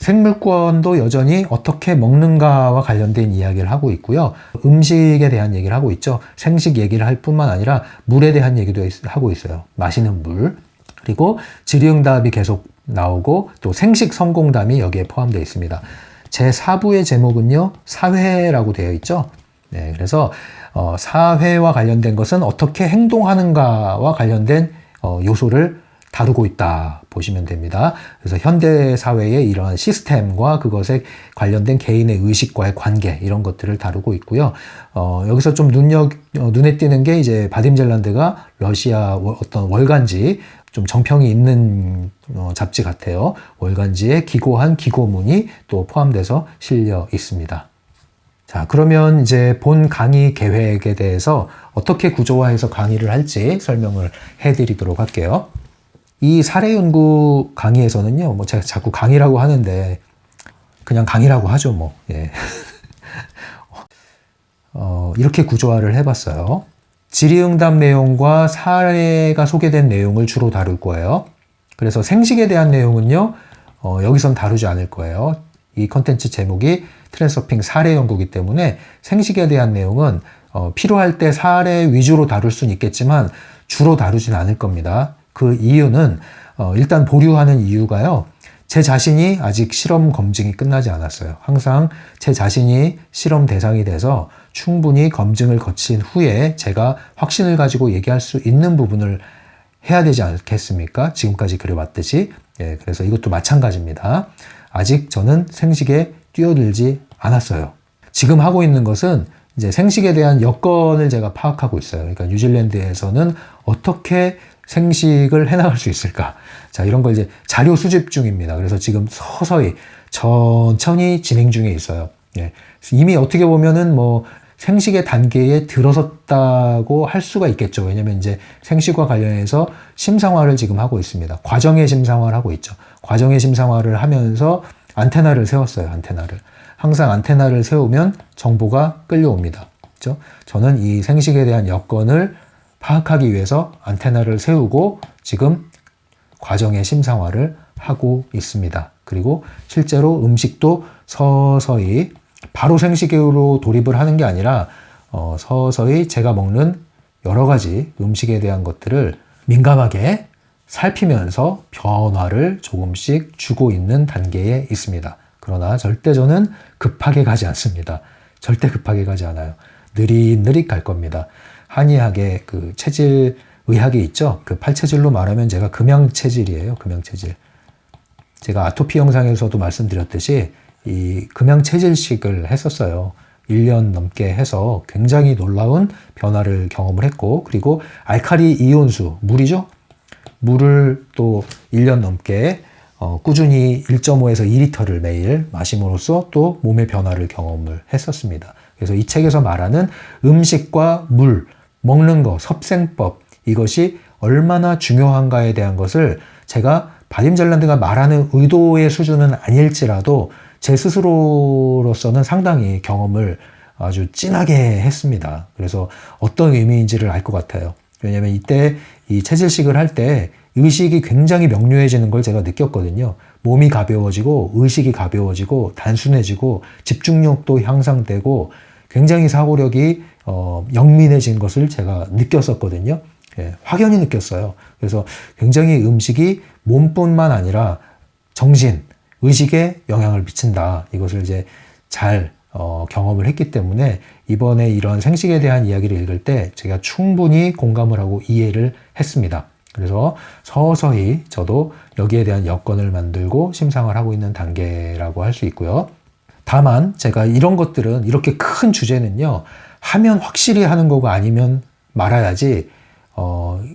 생물권도 여전히 어떻게 먹는가와 관련된 이야기를 하고 있고요. 음식에 대한 얘기를 하고 있죠. 생식 얘기를 할 뿐만 아니라 물에 대한 얘기도 하고 있어요. 마시는 물. 그리고 질의응답이 계속 나오고 또 생식 성공담이 여기에 포함되어 있습니다. 제4부의 제목은요. 사회라고 되어 있죠. 네, 그래서 사회와 관련된 것은 어떻게 행동하는가와 관련된 요소를 다루고 있다 보시면 됩니다. 그래서 현대 사회의 이러한 시스템과 그것에 관련된 개인의 의식과의 관계 이런 것들을 다루고 있고요. 여기서 좀 눈에 띄는 게 이제 바딤 젤란드가 러시아 어떤 월간지 좀 정평이 있는 잡지 같아요. 월간지에 기고한 기고문이 또 포함돼서 실려 있습니다. 자, 그러면 이제 본 강의 계획에 대해서 어떻게 구조화해서 강의를 할지 설명을 해드리도록 할게요. 이 사례연구 강의에서는요, 뭐 제가 자꾸 강의라고 하는데 그냥 강의라고 하죠, 뭐. 예. 이렇게 구조화를 해봤어요. 질의응답 내용과 사례가 소개된 내용을 주로 다룰 거예요. 그래서 생식에 대한 내용은요, 여기선 다루지 않을 거예요. 이 컨텐츠 제목이 트랜서핑 사례 연구이기 때문에 생식에 대한 내용은 필요할 때 사례 위주로 다룰 수는 있겠지만 주로 다루진 않을 겁니다. 그 이유는 일단 보류하는 이유가요. 제 자신이 아직 실험 검증이 끝나지 않았어요. 항상 제 자신이 실험 대상이 돼서 충분히 검증을 거친 후에 제가 확신을 가지고 얘기할 수 있는 부분을 해야 되지 않겠습니까? 지금까지 그래왔듯이. 예, 그래서 이것도 마찬가지입니다. 아직 저는 생식에 뛰어들지 않았어요. 지금 하고 있는 것은 이제 생식에 대한 여건을 제가 파악하고 있어요. 그러니까 뉴질랜드에서는 어떻게 생식을 해나갈 수 있을까? 자, 이런 걸 이제 자료 수집 중입니다. 그래서 지금 서서히 천천히 진행 중에 있어요. 예. 이미 어떻게 보면은 뭐 생식의 단계에 들어섰다고 할 수가 있겠죠. 왜냐면 이제 생식과 관련해서 심상화를 지금 하고 있습니다. 과정의 심상화를 하고 있죠. 과정의 심상화를 하면서 안테나를 세웠어요. 안테나를. 항상 안테나를 세우면 정보가 끌려옵니다. 그렇죠? 저는 이 생식에 대한 여건을 파악하기 위해서 안테나를 세우고 지금 과정의 심상화를 하고 있습니다. 그리고 실제로 음식도 서서히 바로 생식으로 돌입을 하는 게 아니라 서서히 제가 먹는 여러 가지 음식에 대한 것들을 민감하게 살피면서 변화를 조금씩 주고 있는 단계에 있습니다. 그러나 절대 저는 급하게 가지 않습니다. 절대 급하게 가지 않아요. 느릿느릿 갈 겁니다. 한의학의 그 체질 의학이 있죠. 그 팔체질로 말하면 제가 금양체질이에요. 금양체질. 제가 아토피 영상에서도 말씀드렸듯이 이 금양체질식을 했었어요. 1년 넘게 해서 굉장히 놀라운 변화를 경험을 했고, 그리고 알칼리 이온수, 물이죠? 물을 또 1년 넘게 꾸준히 1.5에서 2리터를 매일 마심으로써 또 몸의 변화를 경험을 했었습니다. 그래서 이 책에서 말하는 음식과 물, 먹는 거, 섭생법, 이것이 얼마나 중요한가에 대한 것을 제가 바딤잘란드가 말하는 의도의 수준은 아닐지라도 제 스스로로서는 상당히 경험을 아주 진하게 했습니다. 그래서 어떤 의미인지를 알 것 같아요. 왜냐하면 이때 이 체질식을 할 때 의식이 굉장히 명료해지는 걸 제가 느꼈거든요. 몸이 가벼워지고 의식이 가벼워지고 단순해지고 집중력도 향상되고 굉장히 사고력이 영민해진 것을 제가 느꼈었거든요. 예, 확연히 느꼈어요. 그래서 굉장히 음식이 몸뿐만 아니라 정신, 의식에 영향을 미친다. 이것을 이제 잘 경험을 했기 때문에 이번에 이런 생식에 대한 이야기를 읽을 때 제가 충분히 공감을 하고 이해를 했습니다. 그래서 서서히 저도 여기에 대한 여건을 만들고 심상을 하고 있는 단계라고 할 수 있고요. 다만 제가 이런 것들은, 이렇게 큰 주제는요, 하면 확실히 하는 거고 아니면 말아야지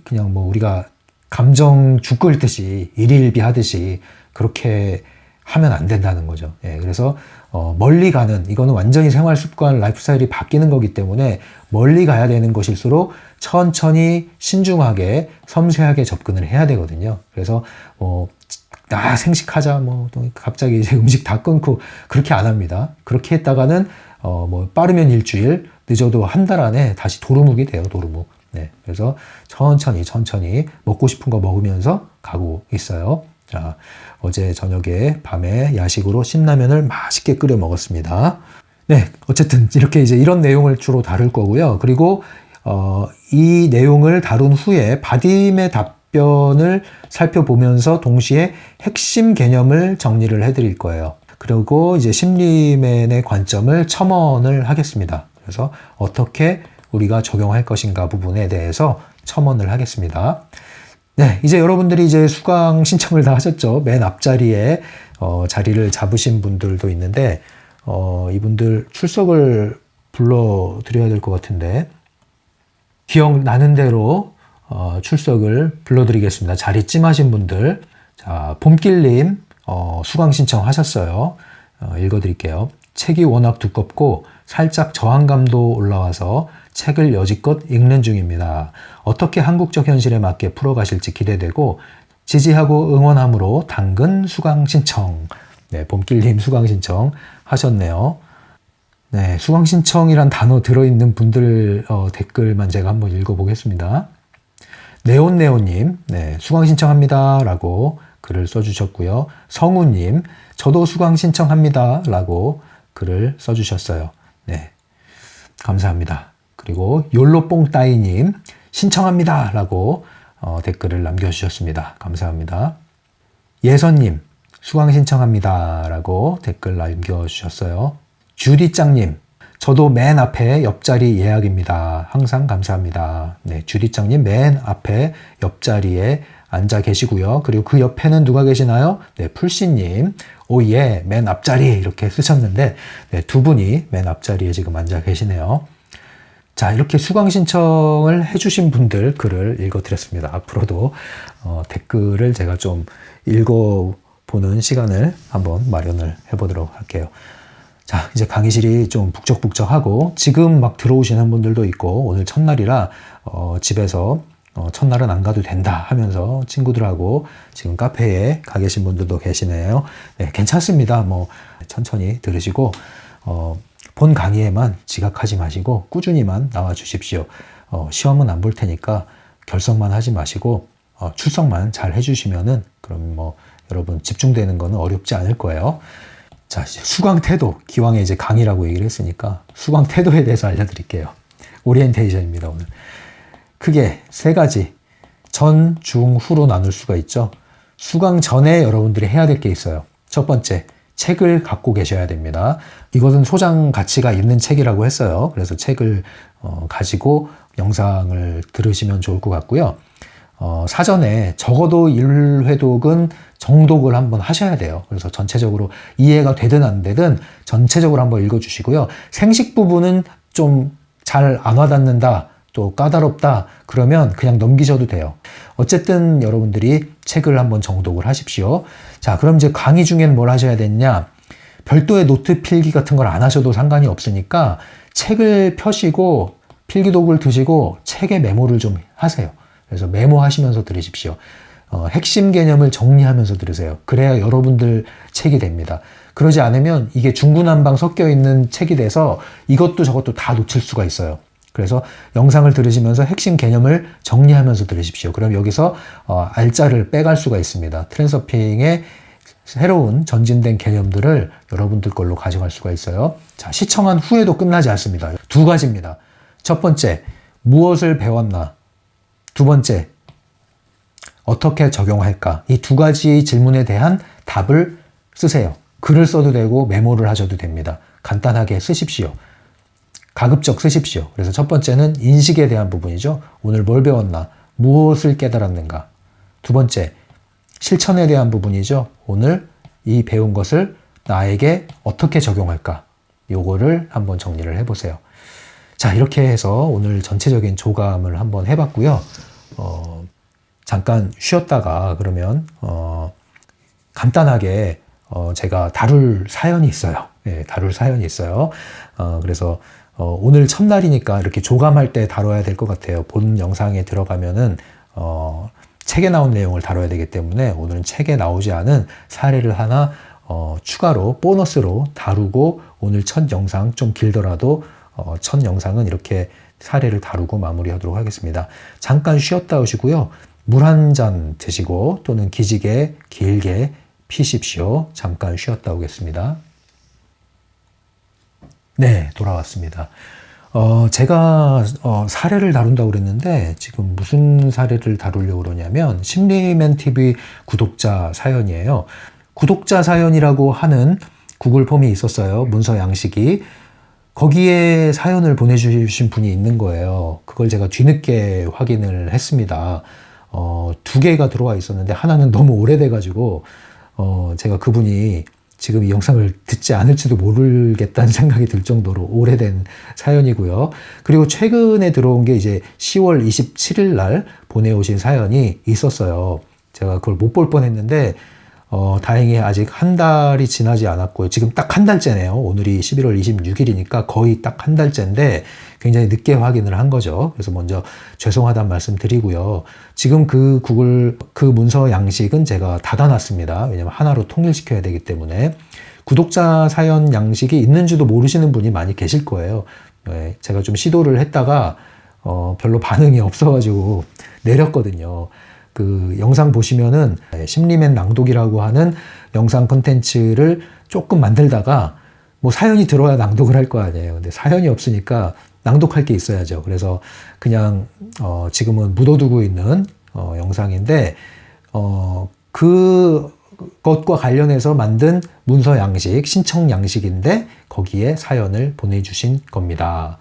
그냥 뭐 우리가 감정 죽 끓듯이 일일비 하듯이 그렇게 하면 안 된다는 거죠. 예, 그래서 멀리 가는, 이거는 완전히 생활 습관, 라이프 스타일이 바뀌는 거기 때문에 멀리 가야 되는 것일수록 천천히 신중하게 섬세하게 접근을 해야 되거든요. 그래서 생식하자 또 갑자기 이제 음식 다 끊고 그렇게 안 합니다. 그렇게 했다가는 빠르면 일주일, 늦어도 한 달 안에 다시 도루묵이 돼요. 도루묵. 네, 그래서 천천히 먹고 싶은 거 먹으면서 가고 있어요. 자, 어제 저녁에 밤에 야식으로 신라면을 맛있게 끓여 먹었습니다. 네, 어쨌든 이렇게 이제 이런 내용을 주로 다룰 거고요. 그리고 이 내용을 다룬 후에 바딤의 답변을 살펴보면서 동시에 핵심 개념을 정리를 해드릴 거예요. 그리고 이제 심리맨의 관점을 첨언을 하겠습니다. 그래서 어떻게 우리가 적용할 것인가 부분에 대해서 첨언을 하겠습니다. 네, 이제 여러분들이 이제 수강 신청을 다 하셨죠. 맨 앞자리에 자리를 잡으신 분들도 있는데 이분들 출석을 불러드려야 될 것 같은데, 기억나는 대로 출석을 불러드리겠습니다. 자리 찜하신 분들. 자, 봄길님 수강 신청하셨어요. 읽어드릴게요. 책이 워낙 두껍고 살짝 저항감도 올라와서 책을 여지껏 읽는 중입니다. 어떻게 한국적 현실에 맞게 풀어가실지 기대되고 지지하고 응원함으로 당근 수강 신청. 네, 봄길님 수강 신청 하셨네요. 네, 수강 신청이란 단어 들어있는 분들 댓글만 제가 한번 읽어보겠습니다. 네온네온님, 네, 수강 신청합니다 라고 글을 써주셨고요. 성우님, 저도 수강 신청합니다. 라고 글을 써주셨어요. 네, 감사합니다. 그리고 욜로뽕따이님, 신청합니다. 라고 댓글을 남겨주셨습니다. 감사합니다. 예선님, 수강 신청합니다. 라고 댓글 남겨주셨어요. 주디짱님, 저도 맨 앞에 옆자리 예약입니다. 항상 감사합니다. 네, 주디짱님 맨 앞에 옆자리에 앉아 계시고요. 그리고 그 옆에는 누가 계시나요? 네, 풀씨님, 오예, 맨 앞자리 이렇게 쓰셨는데 네, 두 분이 맨 앞자리에 지금 앉아 계시네요. 자, 이렇게 수강 신청을 해주신 분들 글을 읽어드렸습니다. 앞으로도 댓글을 제가 좀 읽어보는 시간을 한번 마련을 해보도록 할게요. 자, 이제 강의실이 좀 북적북적하고 지금 막 들어오시는 분들도 있고 오늘 첫날이라 집에서 첫날은 안 가도 된다 하면서 친구들하고 지금 카페에 가 계신 분들도 계시네요. 네, 괜찮습니다. 뭐 천천히 들으시고 본 강의에만 지각하지 마시고 꾸준히만 나와 주십시오. 시험은 안 볼 테니까 결석만 하지 마시고 출석만 잘 해주시면은 그럼 뭐 여러분 집중되는 거는 어렵지 않을 거예요. 자, 수강 태도, 기왕에 이제 강의라고 얘기를 했으니까 수강 태도에 대해서 알려드릴게요. 오리엔테이션입니다, 오늘. 크게 세 가지, 전, 중, 후로 나눌 수가 있죠. 수강 전에 여러분들이 해야 될 게 있어요. 첫 번째, 책을 갖고 계셔야 됩니다. 이것은 소장 가치가 있는 책이라고 했어요. 그래서 책을 가지고 영상을 들으시면 좋을 것 같고요. 사전에 적어도 1회독은 정독을 한번 하셔야 돼요. 그래서 전체적으로 이해가 되든 안 되든 전체적으로 한번 읽어주시고요. 생식 부분은 좀 잘 안 와닿는다, 또 까다롭다, 그러면 그냥 넘기셔도 돼요. 어쨌든 여러분들이 책을 한번 정독을 하십시오. 자, 그럼 이제 강의 중에는 뭘 하셔야 되냐? 별도의 노트 필기 같은 걸 안 하셔도 상관이 없으니까 책을 펴시고 필기독을 드시고 책에 메모를 좀 하세요. 그래서 메모하시면서 들으십시오. 핵심 개념을 정리하면서 들으세요. 그래야 여러분들 책이 됩니다. 그러지 않으면 이게 중구난방 섞여 있는 책이 돼서 이것도 저것도 다 놓칠 수가 있어요. 그래서 영상을 들으시면서 핵심 개념을 정리하면서 들으십시오. 그럼 여기서 알짜를 빼갈 수가 있습니다. 트랜서핑의 새로운 전진된 개념들을 여러분들 걸로 가져갈 수가 있어요. 자, 시청한 후에도 끝나지 않습니다. 두 가지입니다. 첫 번째, 무엇을 배웠나? 두 번째, 어떻게 적용할까? 이 두 가지 질문에 대한 답을 쓰세요. 글을 써도 되고 메모를 하셔도 됩니다. 간단하게 쓰십시오. 가급적 쓰십시오. 그래서 첫 번째는 인식에 대한 부분이죠. 오늘 뭘 배웠나? 무엇을 깨달았는가? 두 번째, 실천에 대한 부분이죠. 오늘 이 배운 것을 나에게 어떻게 적용할까? 요거를 한번 정리를 해보세요. 자, 이렇게 해서 오늘 전체적인 조감을 한번 해봤고요. 잠깐 쉬었다가 그러면 간단하게 제가 다룰 사연이 있어요. 네, 다룰 사연이 있어요. 그래서 오늘 첫날이니까 이렇게 조감할 때 다뤄야 될 것 같아요. 본 영상에 들어가면은 책에 나온 내용을 다뤄야 되기 때문에 오늘은 책에 나오지 않은 사례를 하나 추가로 보너스로 다루고 오늘 첫 영상 좀 길더라도 첫 영상은 이렇게 사례를 다루고 마무리하도록 하겠습니다. 잠깐 쉬었다 오시고요. 물 한 잔 드시고 또는 기지개 길게 피십시오. 잠깐 쉬었다 오겠습니다. 네, 돌아왔습니다. 제가 사례를 다룬다고 그랬는데 지금 무슨 사례를 다루려고 그러냐면 심리맨TV 구독자 사연이에요. 구독자 사연이라고 하는 구글 폼이 있었어요. 문서 양식이. 거기에 사연을 보내주신 분이 있는 거예요. 그걸 제가 뒤늦게 확인을 했습니다. 두 개가 들어와 있었는데 하나는 너무 오래돼가지고 제가 그분이 지금 이 영상을 듣지 않을지도 모르겠다는 생각이 들 정도로 오래된 사연이고요. 그리고 최근에 들어온 게 이제 10월 27일 날 보내오신 사연이 있었어요. 제가 그걸 못 볼 뻔했는데 다행히 아직 한 달이 지나지 않았고요. 지금 딱 한 달째네요. 오늘이 11월 26일이니까 거의 딱 한 달째인데 굉장히 늦게 확인을 한 거죠. 그래서 먼저 죄송하다는 말씀 드리고요. 지금 그 문서 양식은 제가 닫아놨습니다. 왜냐면 하나로 통일시켜야 되기 때문에. 구독자 사연 양식이 있는지도 모르시는 분이 많이 계실 거예요. 네, 제가 좀 시도를 했다가 별로 반응이 없어가지고 내렸거든요. 그 영상 보시면은 심리맨 낭독이라고 하는 영상 콘텐츠를 조금 만들다가 뭐 사연이 들어야 낭독을 할 거 아니에요. 근데 사연이 없으니까 낭독할 게 있어야죠. 그래서 그냥 지금은 묻어두고 있는 영상인데 그것과 관련해서 만든 문서 양식, 신청 양식인데 거기에 사연을 보내주신 겁니다.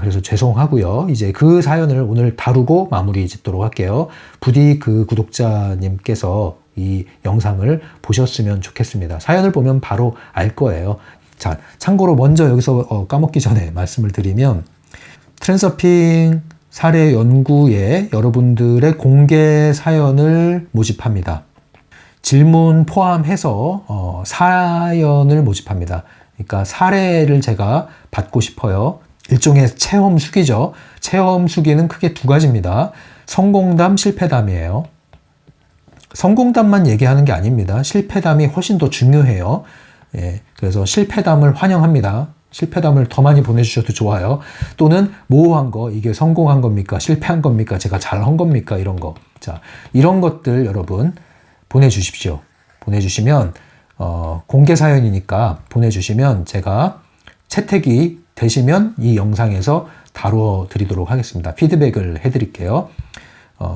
그래서 죄송하고요. 이제 그 사연을 오늘 다루고 마무리 짓도록 할게요. 부디 그 구독자님께서 이 영상을 보셨으면 좋겠습니다. 사연을 보면 바로 알 거예요. 자, 참고로 먼저 여기서 까먹기 전에 말씀을 드리면 트랜서핑 사례 연구에 여러분들의 공개 사연을 모집합니다. 질문 포함해서 사연을 모집합니다. 그러니까 사례를 제가 받고 싶어요. 일종의 체험 수기죠. 체험 수기는 크게 두 가지입니다. 성공담, 실패담이에요. 성공담만 얘기하는 게 아닙니다. 실패담이 훨씬 더 중요해요. 예, 그래서 실패담을 환영합니다. 실패담을 더 많이 보내주셔도 좋아요. 또는 모호한 거, 이게 성공한 겁니까? 실패한 겁니까? 제가 잘한 겁니까? 이런 거. 자, 이런 것들 여러분 보내주십시오. 보내주시면 공개 사연이니까 보내주시면 제가 채택이 되시면 이 영상에서 다루어 드리도록 하겠습니다. 피드백을 해드릴게요.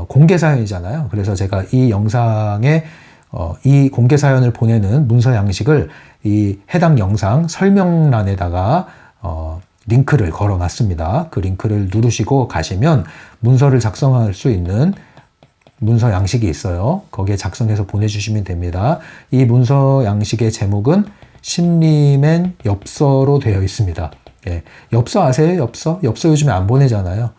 공개 사연이잖아요. 그래서 제가 이 영상에 이 공개 사연을 보내는 문서 양식을 이 해당 영상 설명란에다가 링크를 걸어 놨습니다. 그 링크를 누르시고 가시면 문서를 작성할 수 있는 문서 양식이 있어요. 거기에 작성해서 보내주시면 됩니다. 이 문서 양식의 제목은 심리맨 엽서로 되어 있습니다. 예, 엽서 아세요? 엽서? 엽서 요즘에 안 보내잖아요.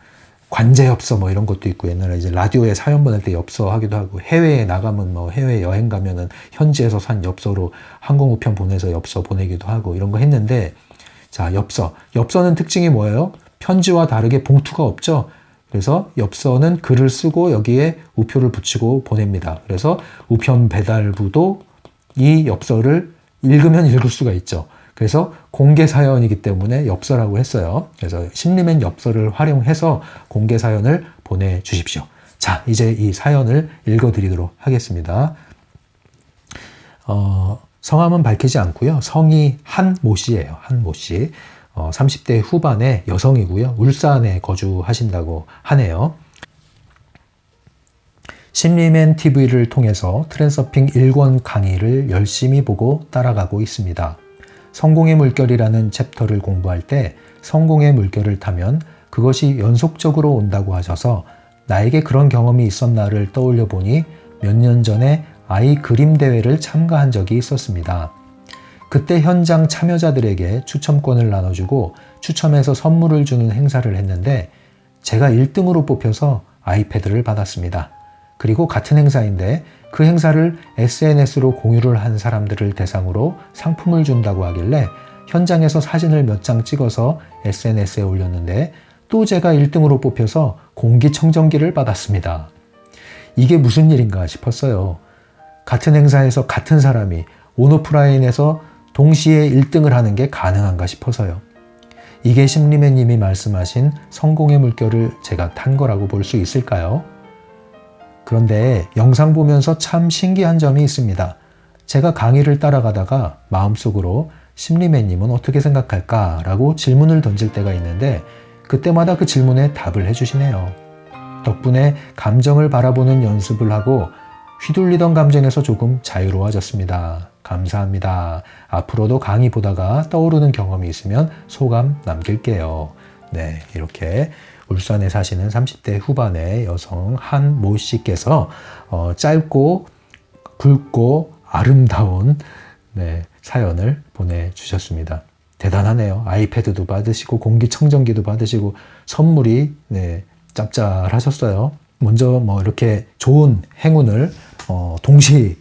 관제 엽서 뭐 이런 것도 있고, 옛날에 이제 라디오에 사연 보낼 때 엽서 하기도 하고, 해외에 나가면 뭐 해외 여행 가면은 현지에서 산 엽서로 항공우편 보내서 엽서 보내기도 하고 이런 거 했는데, 자, 엽서. 엽서는 특징이 뭐예요? 편지와 다르게 봉투가 없죠? 그래서 엽서는 글을 쓰고 여기에 우표를 붙이고 보냅니다. 그래서 우편 배달부도 이 엽서를 읽으면 읽을 수가 있죠. 그래서 공개 사연이기 때문에 엽서라고 했어요. 그래서 심리맨 엽서를 활용해서 공개 사연을 보내주십시오. 자, 이제 이 사연을 읽어드리도록 하겠습니다. 성함은 밝히지 않고요. 성이 한모 씨예요. 한모 씨. 30대 후반의 여성이고요. 울산에 거주하신다고 하네요. 심리맨 TV를 통해서 트랜서핑 1권 강의를 열심히 보고 따라가고 있습니다. 성공의 물결이라는 챕터를 공부할 때 성공의 물결을 타면 그것이 연속적으로 온다고 하셔서 나에게 그런 경험이 있었나를 떠올려 보니 몇 년 전에 아이 그림 대회를 참가한 적이 있었습니다. 그때 현장 참여자들에게 추첨권을 나눠주고 추첨해서 선물을 주는 행사를 했는데 제가 1등으로 뽑혀서 아이패드를 받았습니다. 그리고 같은 행사인데 그 행사를 SNS로 공유를 한 사람들을 대상으로 상품을 준다고 하길래 현장에서 사진을 몇 장 찍어서 SNS에 올렸는데 또 제가 1등으로 뽑혀서 공기청정기를 받았습니다. 이게 무슨 일인가 싶었어요. 같은 행사에서 같은 사람이 온오프라인에서 동시에 1등을 하는 게 가능한가 싶어서요. 이게 심리맨님이 말씀하신 성공의 물결을 제가 탄 거라고 볼 수 있을까요? 그런데 영상 보면서 참 신기한 점이 있습니다. 제가 강의를 따라가다가 마음속으로 심리맨님은 어떻게 생각할까? 라고 질문을 던질 때가 있는데 그때마다 그 질문에 답을 해주시네요. 덕분에 감정을 바라보는 연습을 하고 휘둘리던 감정에서 조금 자유로워졌습니다. 감사합니다. 앞으로도 강의 보다가 떠오르는 경험이 있으면 소감 남길게요. 네, 이렇게 울산에 사시는 30대 후반의 여성 한모 씨께서 짧고 굵고 아름다운 사연을 보내주셨습니다. 대단하네요. 아이패드도 받으시고 공기청정기도 받으시고 선물이 짭짤하셨어요. 먼저 뭐 이렇게 좋은 행운을 동시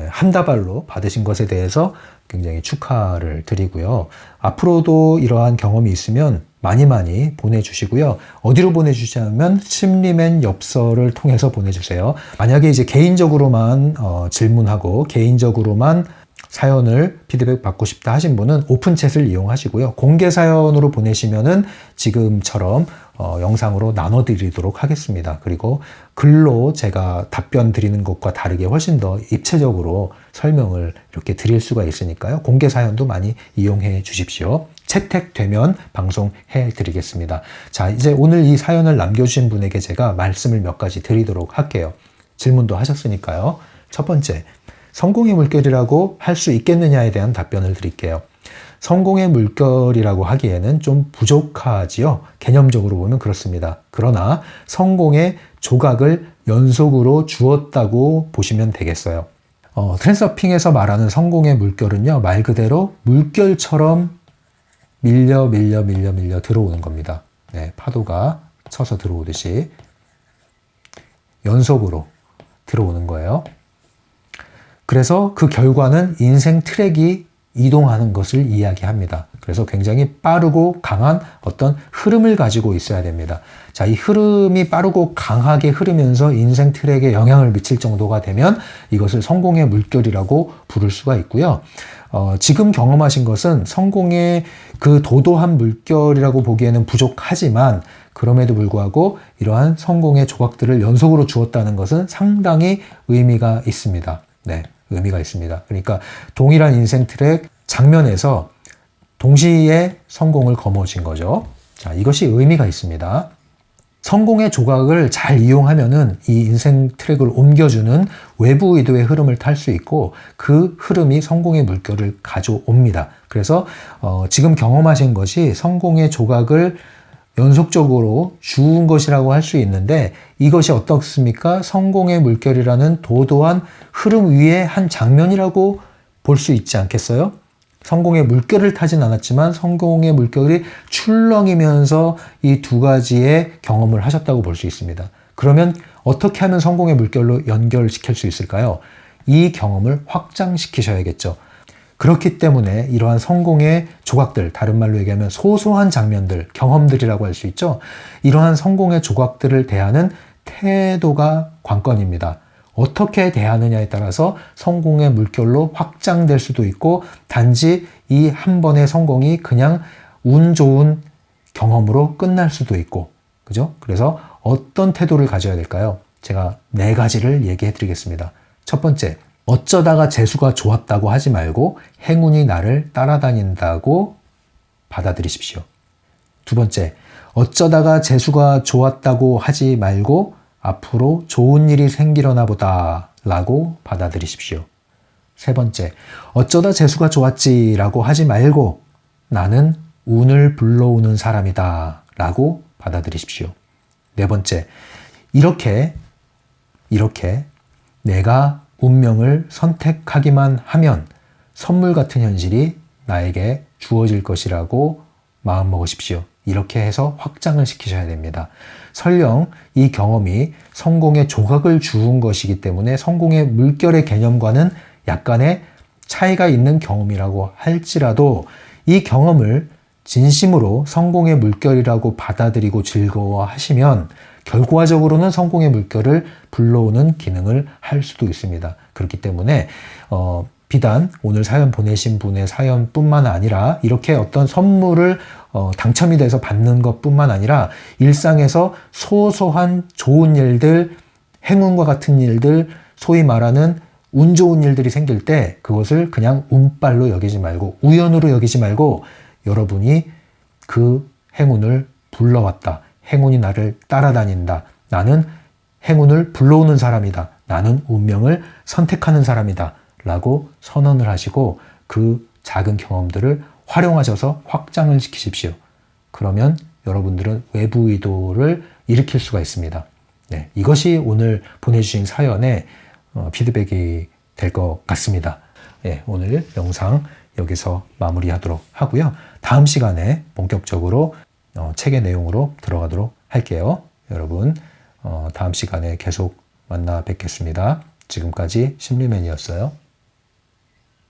한 다발로 받으신 것에 대해서 굉장히 축하를 드리고요. 앞으로도 이러한 경험이 있으면 많이 보내주시고요. 어디로 보내주시냐면 심리맨 엽서를 통해서 보내주세요. 만약에 이제 개인적으로만 질문하고 개인적으로만 사연을 피드백 받고 싶다 하신 분은 오픈챗을 이용하시고요. 공개 사연으로 보내시면은 지금처럼 영상으로 나눠드리도록 하겠습니다. 그리고 글로 제가 답변 드리는 것과 다르게 훨씬 더 입체적으로 설명을 이렇게 드릴 수가 있으니까요. 공개 사연도 많이 이용해 주십시오. 채택되면 방송해 드리겠습니다. 자, 이제 오늘 이 사연을 남겨주신 분에게 제가 말씀을 몇 가지 드리도록 할게요. 질문도 하셨으니까요. 첫 번째, 성공의 물결이라고 할 수 있겠느냐에 대한 답변을 드릴게요. 성공의 물결이라고 하기에는 좀 부족하지요. 개념적으로 보면 그렇습니다. 그러나 성공의 조각을 연속으로 주었다고 보시면 되겠어요. 트랜서핑에서 말하는 성공의 물결은요, 말 그대로 물결처럼 밀려 들어오는 겁니다. 네, 파도가 쳐서 들어오듯이 연속으로 들어오는 거예요. 그래서 그 결과는 인생 트랙이 이동하는 것을 이야기합니다. 그래서 굉장히 빠르고 강한 어떤 흐름을 가지고 있어야 됩니다. 자, 이 흐름이 빠르고 강하게 흐르면서 인생 트랙에 영향을 미칠 정도가 되면 이것을 성공의 물결이라고 부를 수가 있고요. 지금 경험하신 것은 성공의 그 도도한 물결이라고 보기에는 부족하지만 그럼에도 불구하고 이러한 성공의 조각들을 연속으로 주었다는 것은 상당히 의미가 있습니다. 네, 의미가 있습니다. 그러니까 동일한 인생 트랙 장면에서 동시에 성공을 거머쥔 거죠. 자, 이것이 의미가 있습니다. 성공의 조각을 잘 이용하면은 이 인생 트랙을 옮겨주는 외부 의도의 흐름을 탈 수 있고 그 흐름이 성공의 물결을 가져옵니다. 그래서 지금 경험하신 것이 성공의 조각을 연속적으로 주운 것이라고 할 수 있는데 이것이 어떻습니까? 성공의 물결이라는 도도한 흐름 위의 한 장면이라고 볼 수 있지 않겠어요? 성공의 물결을 타진 않았지만 성공의 물결이 출렁이면서 이 두 가지의 경험을 하셨다고 볼 수 있습니다. 그러면 어떻게 하면 성공의 물결로 연결시킬 수 있을까요? 이 경험을 확장시키셔야겠죠. 그렇기 때문에 이러한 성공의 조각들, 다른 말로 얘기하면 소소한 장면들, 경험들이라고 할 수 있죠. 이러한 성공의 조각들을 대하는 태도가 관건입니다. 어떻게 대하느냐에 따라서 성공의 물결로 확장될 수도 있고 단지 이 한 번의 성공이 그냥 운 좋은 경험으로 끝날 수도 있고, 그죠? 그래서 어떤 태도를 가져야 될까요? 제가 4가지를 얘기해 드리겠습니다. 첫 번째, 어쩌다가 재수가 좋았다고 하지 말고 행운이 나를 따라다닌다고 받아들이십시오. 두 번째, 어쩌다가 재수가 좋았다고 하지 말고 앞으로 좋은 일이 생기려나 보다 라고 받아들이십시오. 세 번째, 어쩌다 재수가 좋았지 라고 하지 말고 나는 운을 불러오는 사람이다 라고 받아들이십시오. 네 번째, 이렇게 내가 운명을 선택하기만 하면 선물 같은 현실이 나에게 주어질 것이라고 마음먹으십시오. 이렇게 해서 확장을 시키셔야 됩니다. 설령 이 경험이 성공의 조각을 주운 것이기 때문에 성공의 물결의 개념과는 약간의 차이가 있는 경험이라고 할지라도 이 경험을 진심으로 성공의 물결이라고 받아들이고 즐거워하시면 결과적으로는 성공의 물결을 불러오는 기능을 할 수도 있습니다. 그렇기 때문에 비단 오늘 사연 보내신 분의 사연뿐만 아니라 이렇게 어떤 선물을 당첨이 돼서 받는 것뿐만 아니라 일상에서 소소한 좋은 일들, 행운과 같은 일들, 소위 말하는 운 좋은 일들이 생길 때 그것을 그냥 운빨로 여기지 말고 우연으로 여기지 말고 여러분이 그 행운을 불러왔다. 행운이 나를 따라다닌다. 나는 행운을 불러오는 사람이다. 나는 운명을 선택하는 사람이다. 라고 선언을 하시고 그 작은 경험들을 활용하셔서 확장을 시키십시오. 그러면 여러분들은 외부 의도를 일으킬 수가 있습니다. 네, 이것이 오늘 보내주신 사연의 피드백이 될 것 같습니다. 네, 오늘 영상 여기서 마무리하도록 하고요. 다음 시간에 본격적으로 책의 내용으로 들어가도록 할게요. 여러분 다음 시간에 계속 만나 뵙겠습니다. 지금까지 심리맨이었어요.